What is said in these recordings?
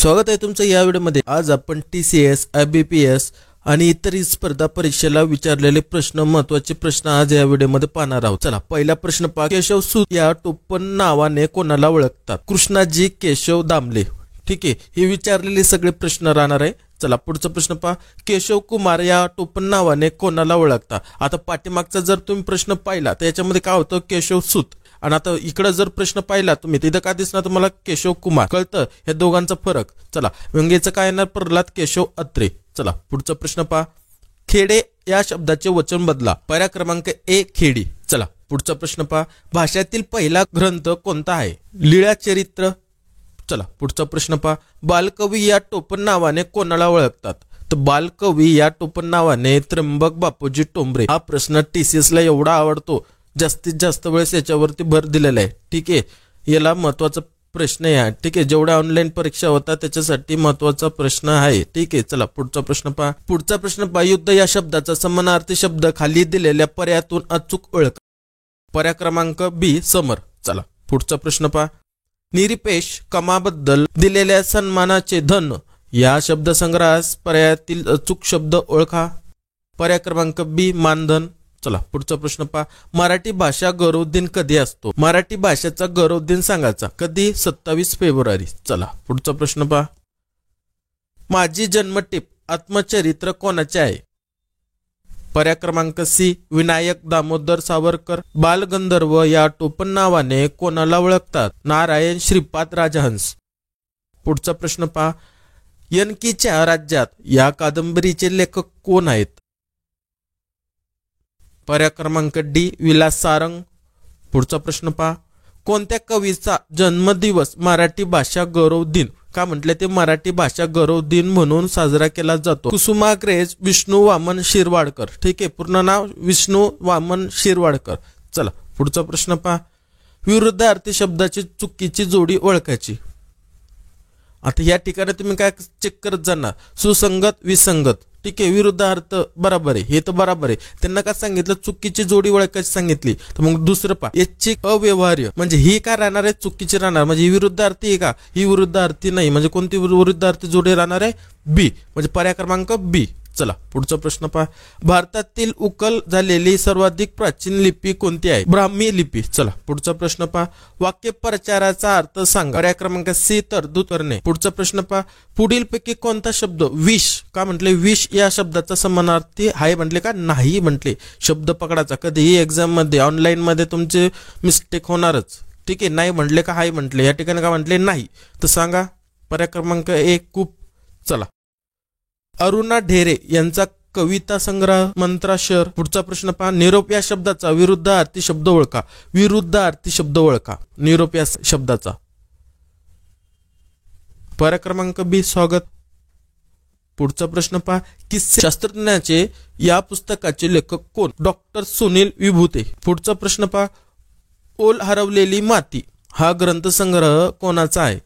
स्वागत आहे तुमचं या व्हिडिओमध्ये। आज आपण TCS, IBPS आणि इतर स्पर्धा परीक्षेला विचारलेले प्रश्न, महत्त्वाचे प्रश्न आज या व्हिडिओमध्ये पाहणार आहोत। चला, पहिला प्रश्न पहा। केशव सूत या टोपण नावाने कोणाला ओळखतात? कृष्णाजी केशव दामले। ठीक आहे, हे विचारलेले सगळे प्रश्न राहणार आहे। चला, पुढचा प्रश्न पहा। केशव कुमार या टोपण नावाने कोणाला ओळखतात? आता पाठीमागचा जर तुम्ही प्रश्न पाहिला तर याच्यामध्ये काय होतं, केशव सूत, आणि आता इकडे जर प्रश्न पाहिला तुम्ही तिथं काय दिसणार तुम्हाला, केशव कुमार। कळतं या दोघांचा फरक? चला, व्यंग्याचं काय येणार, प्रल्हाद केशव अत्रे। चला, पुढचा प्रश्न पहा। खेडे या शब्दाचे वचन बदला। पर्याय क्रमांक ए खेडी। चला, पुढचा प्रश्न पहा। भाषेतील पहिला ग्रंथ कोणता आहे? लीळाचरित्र। चला, पुढचा प्रश्न पहा। बालकवी या टोपण नावाने कोणाला ओळखतात? तर बालकवी या टोपण नावाने त्र्यंबक बापूजी टोंबरे। हा प्रश्न TCS ला एवढा आवडतो, जास्तीत जास्त वेळेस याच्यावरती भर दिलेला आहे। ठीक आहे, याला महत्त्वाचा प्रश्न आहे। ठीक आहे, जेवढ्या ऑनलाईन परीक्षा होता त्याच्यासाठी महत्त्वाचा प्रश्न आहे। ठीक आहे, चला पुढचा प्रश्न पहा। पुढचा प्रश्न पहा। युद्ध या शब्दाचा समानार्थी शब्द खाली दिलेल्या पर्यायातून अचूक ओळख। पर्याय क्रमांक बी समर। चला, पुढचा प्रश्न पहा। निरपेक्ष कामाबद्दल दिलेल्या सन्मानाचे धन या शब्दसंग्रहास पर्यायातील अचूक शब्द ओळखा। पर्याय क्रमांक बी मानधन। चला, पुढचा प्रश्न पहा। मराठी भाषा गौरव दिन कधी असतो? मराठी भाषेचा गौरव दिन सांगायचा कधी? 27 फेब्रुवारी। चला, पुढचा प्रश्न पहा। माझी जन्मटिप आत्मचरित्र कोणाचे आहे? पर्याय क्रमांक सी विनायक दामोदर सावरकर। बालगंधर्व या टोपण नावाने कोणाला ओळखतात? नारायण श्रीपाद राजहंस। पुढचा प्रश्न पहा। यनकीच्या राज्यात या कादंबरीचे लेखक कोण आहेत? पर्याय क्रमांक डी विलास सारंग। पुढचा प्रश्न पहा। कोणत्या कवीचा जन्मदिवस मराठी भाषा गौरव दिन का म्हटले ते मराठी भाषा गौरव दिन म्हणून साजरा केला जातो? कुसुमाग्रज विष्णू वामन शिरवाडकर। ठीक आहे, पूर्ण नाव विष्णू वामन शिरवाडकर। चला, पुढचा प्रश्न पहा। विरुद्धार्थी शब्दाची चुकीची जोडी ओळखायची। आता या ठिकाणी तुम्ही काय चेक करत जाणार, सुसंगत विसंगत। ठीक आहे, विरुद्धार्थ बरोबर आहे, हे तर बरोबर आहे। त्यांना काय सांगितलं, चुकीची जोडी ओळखायची सांगितली। तर मग दुसरं पहा, याची अव्यवहार्य म्हणजे ही काय राहणार आहे, चुकीची राहणार। म्हणजे ही विरुद्धार्थी आहे का? ही विरुद्धार्थी नाही। म्हणजे कोणती विरुद्धार्थी जोडी राहणार आहे? बी, म्हणजे पर्याय क्रमांक बी। चला, पुढचा प्रश्न पहा। भारतातील उकल झालेली सर्वाधिक प्राचीन लिपी कोणती आहे? ब्राह्मी लिपी। चला, पुढचा प्रश्न पहा। वाक्य प्रचाराचा अर्थ सांगा। पर्याय क्रमांक सी तरतूद करणे। पुढचा प्रश्न पहा। पुढीलपैकी कोणता शब्द विष का म्हटले? विष या शब्दाचा समानार्थी आहे म्हटले का? नाही म्हटले। शब्द पकडाचा, कधीही एक्झाम मध्ये ऑनलाईन मध्ये तुमचे मिस्टेक होणारच। ठीक आहे, नाही म्हटले का हाय म्हटले? या ठिकाणी का म्हटले नाही, तर सांगा। पर्याय क्रमांक ए कूप। चला, अरुणा ढेरे यांचा कविता संग्रह मंत्राक्षर। पुढचा प्रश्न पहा। निरोप या शब्दाचा विरुद्धार्थी शब्द ओळखा। विरुद्धार्थी शब्द ओळखा निरोप या शब्दाचा। पर्याय क्रमांक बी स्वागत। पुढचा प्रश्न पहा। किस्से शास्त्रज्ञाचे या पुस्तकाचे लेखक कोण? डॉक्टर सुनील विभूते। पुढचा प्रश्न पहा। ओल हरवलेली माती हा ग्रंथसंग्रह कोणाचा आहे?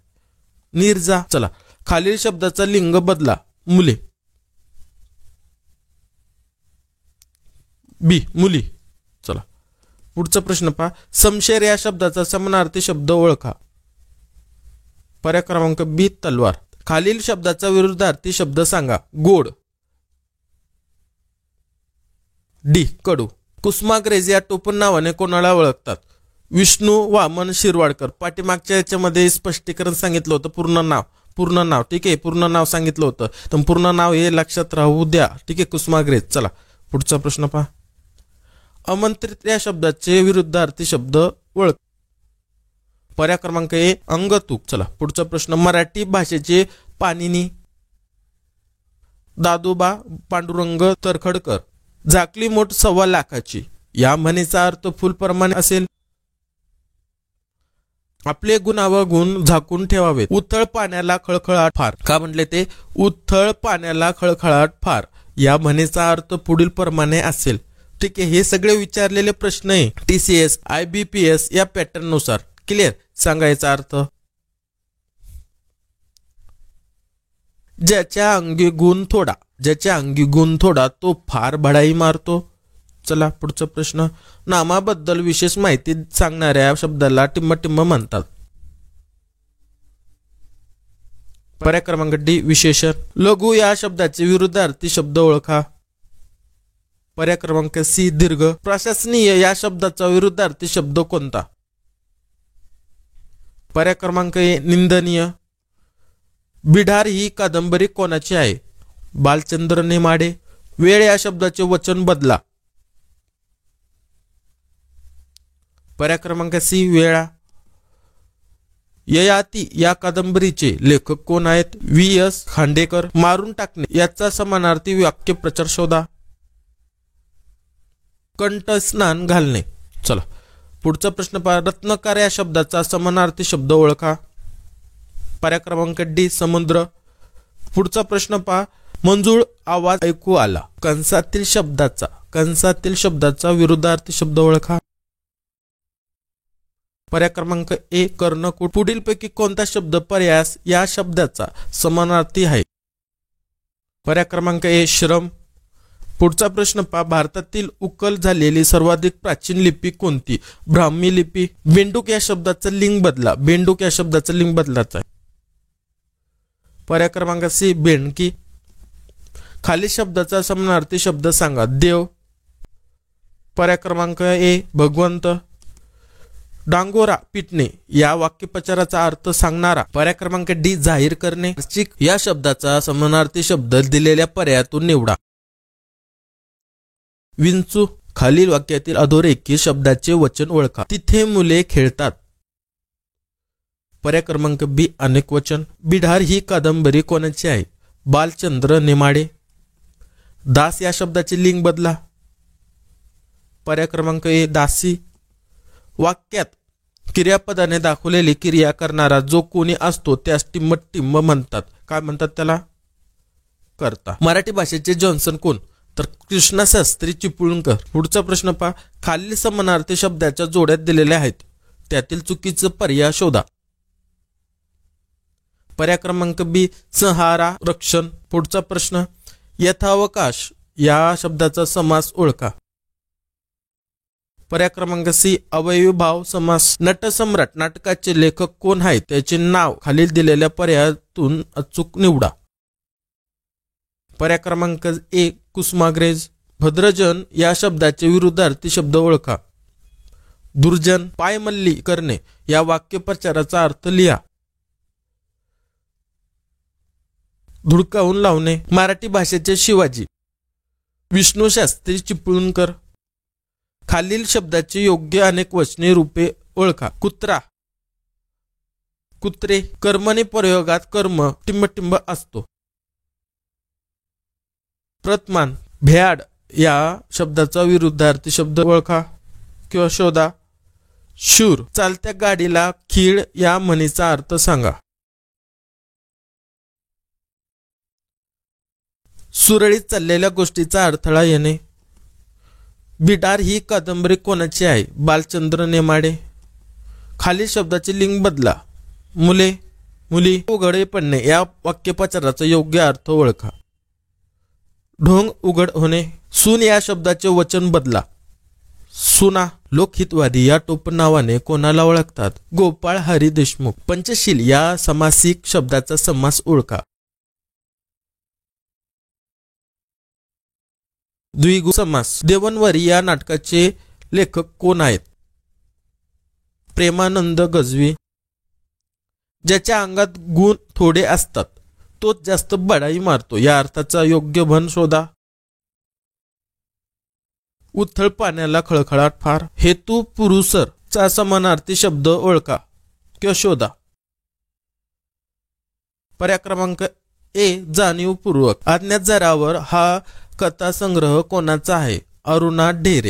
नीरजा। चला, खालील शब्दाचा लिंग बदला। मुले। बी मुली। चला, पुढचा प्रश्न पहा। समशेर या शब्दाचा समानार्थी शब्द ओळखा। पर्याय क्रमांक बी तलवार। खालील शब्दाचा विरुद्धार्थी शब्द सांगा। गोड। डी कडू। कुसुमाग्रज या टोपण नावाने कोणाला ओळखतात? विष्णू वामन शिरवाडकर। पाठीमागच्या याच्यामध्ये स्पष्टीकरण सांगितलं होतं, पूर्ण नाव। ठीक आहे, पूर्ण नाव सांगितलं होतं, तर पूर्ण नाव हे लक्षात राहू द्या। ठीक आहे, कुसुमाग्रज। चला, पुढचा प्रश्न पहा। आमंत्रित या शब्दाचे विरुद्धार्थी शब्द ओळख। पर्याय क्रमांक ए अंगतूक। चला, पुढचा प्रश्न। मराठी भाषेचे पाणिनी दादोबा पांडुरंग तरखडकर। झाकली मोठ 1.25 लाखाची या म्हणीचा अर्थ फुलप्रमाणे असेल। आपले गुणावगुण झाकून ठेवावे। उथळ पाण्याला खळखळाट फार का म्हटले ते? उथळ पाण्याला खळखळाट फार या म्हणीचा अर्थ पुढील प्रमाणे असेल। ठीक आहे, हे सगळे विचारलेले प्रश्न आहे TCS, IBPS या पॅटर्न नुसार। क्लिअर? सांगायचा अर्थ, ज्याच्या अंगी गुण थोडा तो फार बढाई मारतो। चला, पुढचा प्रश्न। नामाबद्दल विशेष माहिती सांगणाऱ्या शब्दाला टिम्म टिम्म म्हणतात। पर्याय क्रमांक डी विशेषण. लघु या शब्दाचे विरुद्धार्थी शब्द ओळखा. पर्याय क्रमांक सी दीर्घ. प्रशासनीय या शब्दाचा विरुद्धार्थी शब्द कोणता? पर्याय क्रमांक ए निंदनीय. बिढार ही कादंबरी कोणाची आहे? बालचंद्र नेमाडे. वेळ या शब्दाचे वचन बदला. पर्याय क्रमांक सी वेळा. ययाती या कादंबरीचे लेखक कोण आहेत? V.S. खांडेकर. मारून टाकणे याचा समानार्थी वाक्यप्रचार शोधा. कंठस्नान घालणे. चला पुढचा प्रश्न पहा. रत्नकार या शब्दाचा समानार्थी शब्द ओळखा. पर्याय क्रमांक डी समुद्र. पुढचा प्रश्न पहा. मंजूळ आवाज ऐकू आला. कंसातील शब्दाचा विरुद्धार्थी शब्द ओळखा. पर्याय क्रमांक ए कर्णकूट. पुढीलपैकी कोणता शब्द पर्यास या शब्दाचा समानार्थी आहे? पर्याय क्रमांक ए श्रम. पुढचा प्रश्न पहा. भारतातील उकल झालेली सर्वाधिक प्राचीन लिपी कोणती? ब्राह्मी लिपी. बेंडूक या शब्दाचं लिंग बदला. बेंडूक या शब्दाचं लिंग बदलाचं आहे. पर्याय क्रमांक सी बेंडकी. खाली शब्दाचा समानार्थी शब्द सांगा. देव. पर्याय क्रमांक ए भगवंत. डांगोरा पिटणे या वाक्यप्रचाराचा अर्थ सांगणारा. पर्याय क्रमांक डी जाहीर करणे. या शब्दाचा समानार्थी शब्द दिलेल्या पर्यायातून निवडा. विंचू. खालील वाक्यातील अधोरेखित शब्दाचे वचन ओळखा. तिथे मुले खेळतात. पर्याय क्रमांक बी अनेक वचन. बिढार ही कादंबरी कोणाची आहे? बालचंद्र नेमाडे. दास या शब्दाचे लिंग बदला. पर्याय क्रमांक ए दासी. वाक्यात क्रियापदाने दाखवलेली क्रिया करणारा जो कोणी असतो त्यास टिंब म्हणतात. काय म्हणतात त्याला? करता. मराठी भाषेचे जॉन्सन कोण? तर कृष्णशास्त्री चिपळूणकर. पुढचा प्रश्न पहा. खालील समानार्थी शब्दाच्या जोड्यात दिलेल्या आहेत त्यातील चुकीचं पर्याय शोधा. पर्याय क्रमांक बी संहारा रक्षण. पुढचा प्रश्न. यथावकाश या शब्दाचा समास ओळखा. पर्याय क्रमांक सी अवयवीभाव समास. नटसम्राट नाटकाचे लेखक कोण आहेत? त्याचे नाव खालील दिलेल्या पर्यायातून अचूक निवडा. पर्याय क्रमांक ए कुसुमाग्रज. भद्रजन या शब्दाचे विरुद्धार्थी शब्द ओळखा. दुर्जन. पायमल्ली करणे या वाक्यप्रचाराचा अर्थ लिहा. धुडकावून लावणे. मराठी भाषेचे शिवाजी. विष्णुशास्त्री चिपळूणकर. खालील शब्दाची योग्य अनेक वचने रूपे ओळखा. कुत्रा. कुत्रे. कर्मणी प्रयोगात कर्म टिंब असतो. प्रतमान. भ्याड या शब्दाचा विरुद्धार्थी शब्द ओळखा किंवा शोधा. शूर. चालत्या गाडीला खीळ या म्हणीचा अर्थ सांगा. सुरळीत चाललेल्या गोष्टीचा अडथळा येणे. बिडार ही कादंबरी कोणाची आहे? बालचंद्र नेमाडे. खालील शब्दाचे लिंग बदला. मुले. मुली. उघडे पडणे या वाक्यप्रचाराचा योग्य अर्थ ओळखा. ढोंग उघड होणे. सून या शब्दाचे वचन बदला. सुना. लोकहितवादी या टोपणनावाने कोणाला ओळखतात? गोपाळ हरी देशमुख. पंचशील या समासिक शब्दाचा समास ओळखा. द्विगु समास. देवनवरी या नाटकाचे लेखक कोण आहेत? प्रेमानंद गजवी. ज्याच्या अंगात गुण थोडे असतात तोच जास्त बडाई मारतो या अर्थाचा योग्य भन शोधा. उथळ पाण्याला खळखळाट फार. हेतू पुरुषर चा समानार्थी शब्द ओळखा किंवा शोधा. पर्याय क्रमांक ए जाणीवपूर्वक. अज्ञात जरावर हा कथासंग्रह कोणाचा आहे? अरुणा ढेरे.